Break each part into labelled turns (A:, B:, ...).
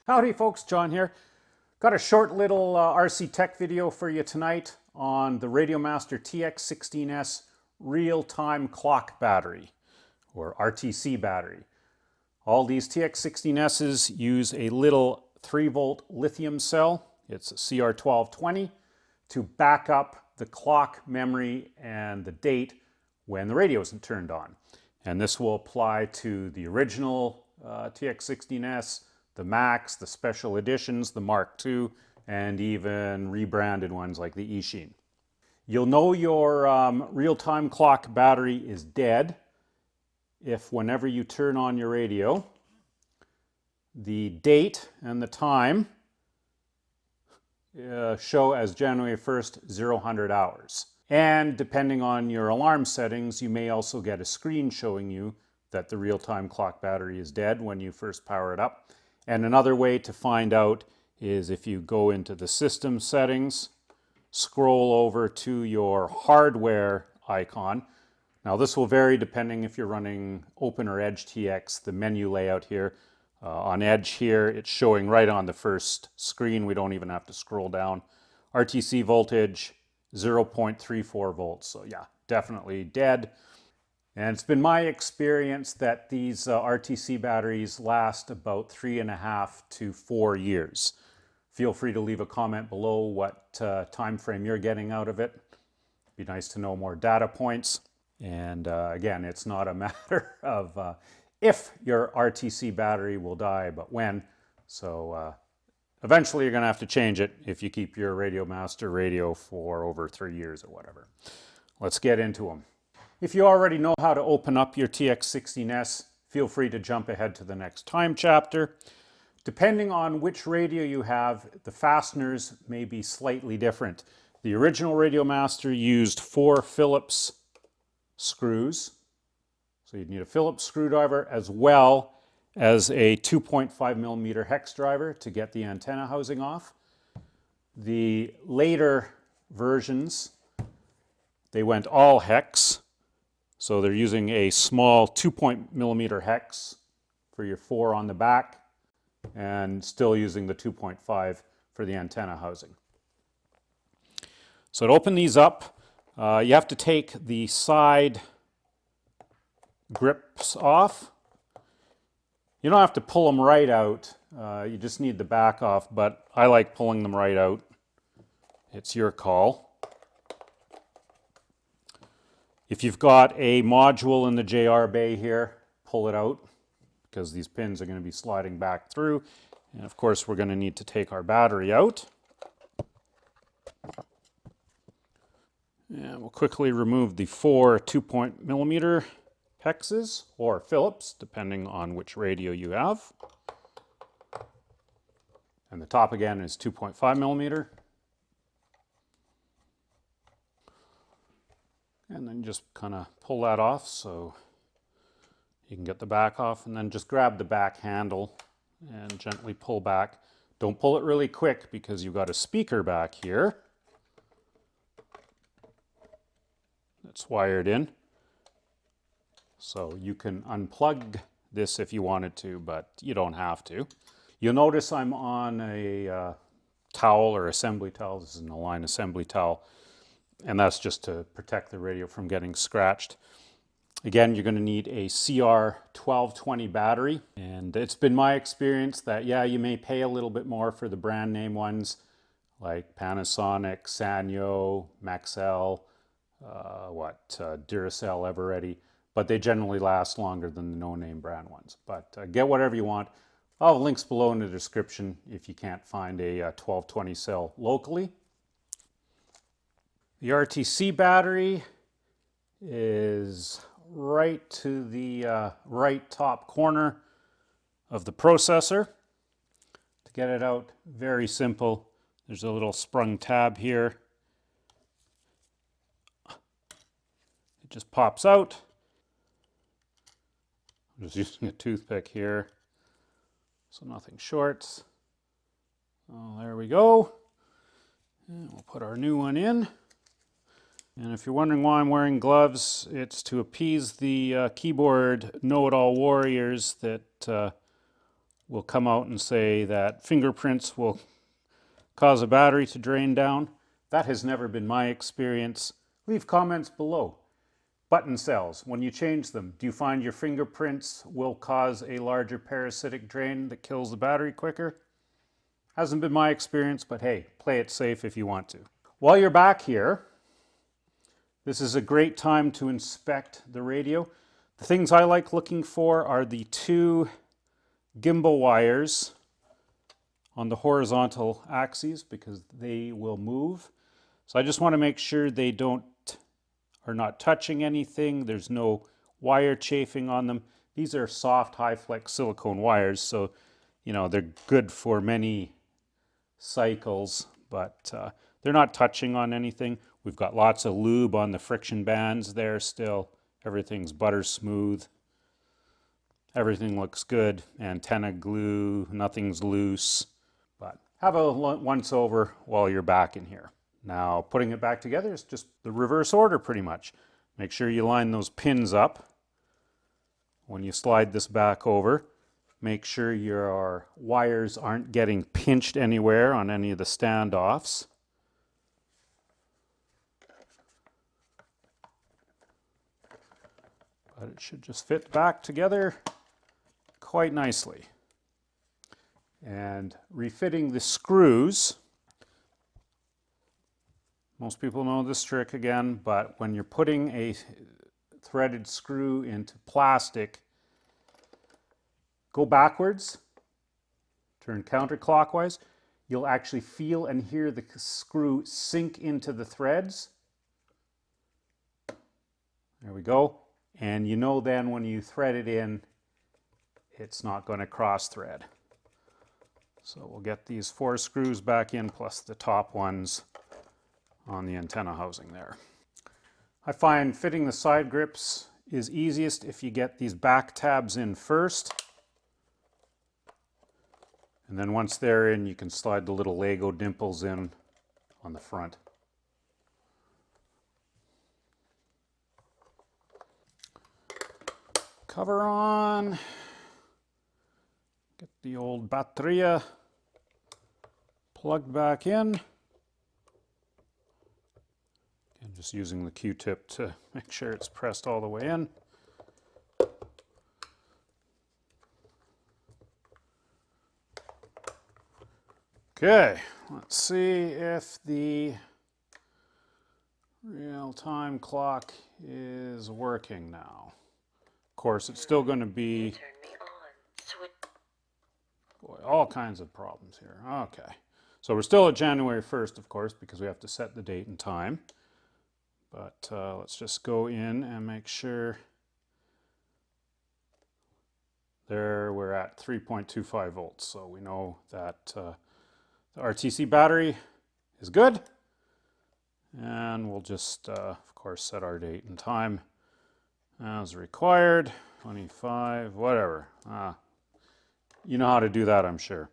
A: Howdy folks, John here. Got a short little RC Tech video for you tonight on the RadioMaster TX16S real-time clock battery, or RTC battery. All these TX16Ss use a little 3-volt lithium cell. It's a CR1220 to back up the clock memory and the date when the radio isn't turned on. And this will apply to the original TX16S, the Max, the special editions, the Mark II, and even rebranded ones like the Eachine. You'll know your real-time clock battery is dead if whenever you turn on your radio, the date and the time show as January 1st, 0000 hours. And depending on your alarm settings, you may also get a screen showing you that the real-time clock battery is dead when you first power it up. And another way to find out is if you go into the system settings, scroll over to your hardware icon. Now this will vary depending if you're running Open or Edge TX, the menu layout here. On Edge here, it's showing right on the first screen. We don't even have to scroll down. RTC voltage, 0.34 volts. So yeah, definitely dead. And it's been my experience that these RTC batteries last about 3.5 to 4 years. Feel free to leave a comment below what time frame you're getting out of it. It'd be nice to know more data points. And again, it's not a matter of if your RTC battery will die, but when. So eventually you're going to have to change it if you keep your RadioMaster radio for over 3 years or whatever. Let's get into them. If you already know how to open up your TX16S, feel free to jump ahead to the next time chapter. Depending on which radio you have, the fasteners may be slightly different. The original RadioMaster used 4 Phillips screws. So you'd need a Phillips screwdriver as well as a 2.5mm hex driver to get the antenna housing off. The later versions, they went all hex. So they're using a small 2.mm hex for your 4 on the back and still using the 2.5 for the antenna housing. So to open these up, you have to take the side grips off. You don't have to pull them right out. You just need the back off, but I like pulling them right out. It's your call. If you've got a module in the JR bay here, pull it out because these pins are going to be sliding back through. And of course, we're going to need to take our battery out. And we'll quickly remove the 4 2.mm hexes or Phillips, depending on which radio you have. And the top again is 2.5mm. And then just kind of pull that off so you can get the back off, and then just grab the back handle and gently pull back. Don't pull it really quick because you've got a speaker back here that's wired in. So you can unplug this if you wanted to, but you don't have to. You'll notice I'm on a towel or assembly towel. This is an Align assembly towel. And that's just to protect the radio from getting scratched. Again, you're going to need a CR1220 battery. And it's been my experience that, yeah, you may pay a little bit more for the brand name ones like Panasonic, Sanyo, Maxell, Duracell, Eveready. But they generally last longer than the no-name brand ones. But get whatever you want. I'll have links below in the description if you can't find a 1220 cell locally. The RTC battery is right to the right top corner of the processor. To get it out, very simple. There's a little sprung tab here. It just pops out. I'm just using a toothpick here, so nothing shorts. Oh, there we go. And we'll put our new one in. And if you're wondering why I'm wearing gloves, it's to appease the keyboard know-it-all warriors that will come out and say that fingerprints will cause a battery to drain down. That has never been my experience. Leave comments below. Button cells, when you change them, do you find your fingerprints will cause a larger parasitic drain that kills the battery quicker? Hasn't been my experience, but hey, play it safe if you want to. While you're back here, this is a great time to inspect the radio. The things I like looking for are the two gimbal wires on the horizontal axes because they will move. So I just want to make sure they are not touching anything. There's no wire chafing on them. These are soft, high flex silicone wires, so they're good for many cycles, but they're not touching on anything. We've got lots of lube on the friction bands there still. Everything's butter smooth. Everything looks good. Antenna glue, nothing's loose. But have a once over while you're back in here. Now, putting it back together is just the reverse order pretty much. Make sure you line those pins up when you slide this back over. Make sure your wires aren't getting pinched anywhere on any of the standoffs. But it should just fit back together quite nicely. And refitting the screws. Most people know this trick again, but when you're putting a threaded screw into plastic, go backwards, turn counterclockwise. You'll actually feel and hear the screw sink into the threads. There we go. And you know then when you thread it in, it's not going to cross thread. So we'll get these 4 screws back in plus the top ones on the antenna housing there. I find fitting the side grips is easiest if you get these back tabs in first. And then once they're in, you can slide the little Lego dimples in on the front. Cover on. Get the old battery plugged back in. And just using the Q-tip to make sure it's pressed all the way in. Okay, let's see if the real-time clock is working now. Of course, it's still going to be all kinds of problems here. Okay, so we're still at January 1st, of course, because we have to set the date and time. But let's just go in and make sure. There we're at 3.25 volts, so we know that the RTC battery is good. And we'll just, of course, set our date and time as required. 25, whatever. You know how to do that, I'm sure.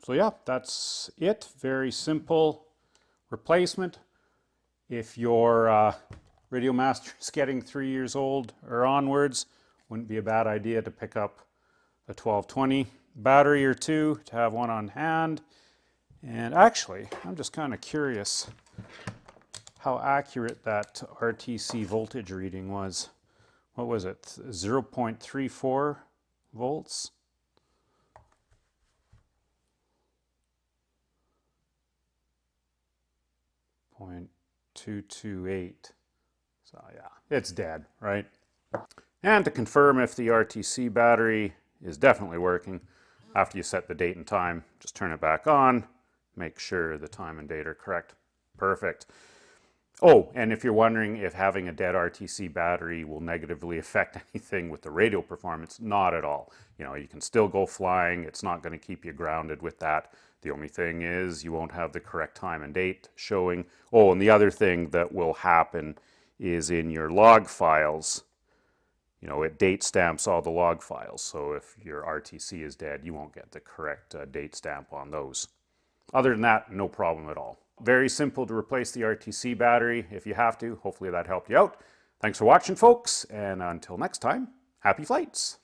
A: So yeah, that's it. Very simple replacement. If your RadioMaster is getting 3 years old or onwards, wouldn't be a bad idea to pick up a 1220 battery or two to have one on hand. And actually, I'm just kind of curious how accurate that RTC voltage reading was. What was it? 0.34 volts? .228. So yeah, it's dead, right? And to confirm if the RTC battery is definitely working, after you set the date and time, just turn it back on, make sure the time and date are correct. Perfect. Oh, and if you're wondering if having a dead RTC battery will negatively affect anything with the radio performance, not at all. You can still go flying. It's not going to keep you grounded with that. The only thing is you won't have the correct time and date showing. Oh, and the other thing that will happen is in your log files, it date stamps all the log files. So if your RTC is dead, you won't get the correct date stamp on those. Other than that, no problem at all. Very simple to replace the RTC battery if you have to. Hopefully that helped you out. Thanks for watching, folks, and until next time, happy flights.